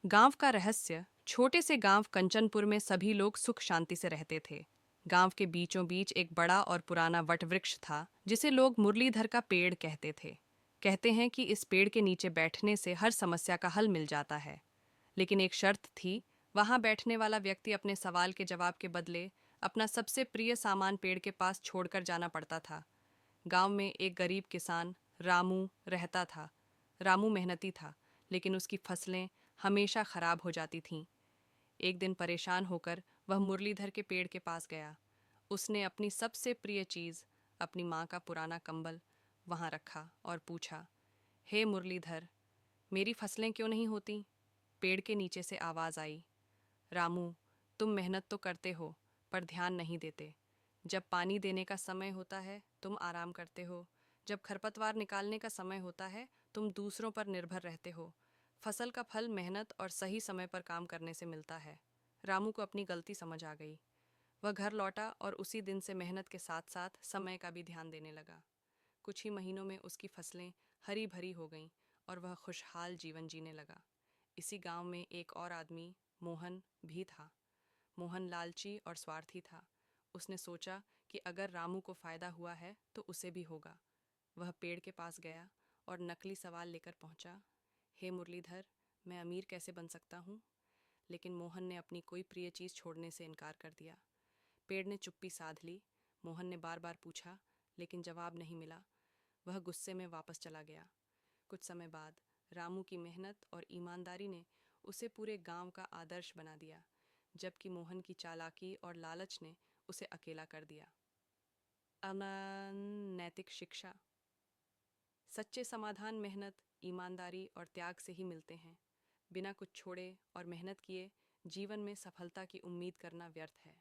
गांव का रहस्य। छोटे से गांव कंचनपुर में सभी लोग सुख शांति से रहते थे। गांव के बीचों बीच एक बड़ा और पुराना वटवृक्ष था जिसे लोग मुरलीधर का पेड़ कहते थे। कहते हैं कि इस पेड़ के नीचे बैठने से हर समस्या का हल मिल जाता है। लेकिन एक शर्त थी, वहां बैठने वाला व्यक्ति अपने सवाल के जवाब के बदले अपना सबसे प्रिय सामान पेड़ के पास छोड़कर जाना पड़ता था। गांव में एक गरीब किसान रामू रहता था। रामू मेहनती था, लेकिन उसकी फसलें हमेशा खराब हो जाती थीं। एक दिन परेशान होकर वह मुरलीधर के पेड़ के पास गया। उसने अपनी सबसे प्रिय चीज़, अपनी माँ का पुराना कंबल, वहाँ रखा और पूछा, हे मुरलीधर, मेरी फसलें क्यों नहीं होती? पेड़ के नीचे से आवाज़ आई, रामू, तुम मेहनत तो करते हो पर ध्यान नहीं देते। जब पानी देने का समय होता है तुम आराम करते हो। जब खरपतवार निकालने का समय होता है तुम दूसरों पर निर्भर रहते हो। फसल का फल मेहनत और सही समय पर काम करने से मिलता है। रामू को अपनी गलती समझ आ गई। वह घर लौटा और उसी दिन से मेहनत के साथ साथ समय का भी ध्यान देने लगा। कुछ ही महीनों में उसकी फसलें हरी भरी हो गईं और वह खुशहाल जीवन जीने लगा। इसी गांव में एक और आदमी, मोहन, भी था। मोहन लालची और स्वार्थी था। उसने सोचा कि अगर रामू को फायदा हुआ है तो उसे भी होगा। वह पेड़ के पास गया और नकली सवाल लेकर पहुंचा, हे मुरलीधर, मैं अमीर कैसे बन सकता हूँ? लेकिन मोहन ने अपनी कोई प्रिय चीज़ छोड़ने से इनकार कर दिया। पेड़ ने चुप्पी साध ली। मोहन ने बार बार पूछा, लेकिन जवाब नहीं मिला। वह गुस्से में वापस चला गया। कुछ समय बाद रामू की मेहनत और ईमानदारी ने उसे पूरे गांव का आदर्श बना दिया, जबकि मोहन की चालाकी और लालच ने उसे अकेला कर दिया। नैतिक शिक्षा। सच्चे समाधान मेहनत, ईमानदारी और त्याग से ही मिलते हैं। बिना कुछ छोड़े और मेहनत किए जीवन में सफलता की उम्मीद करना व्यर्थ है।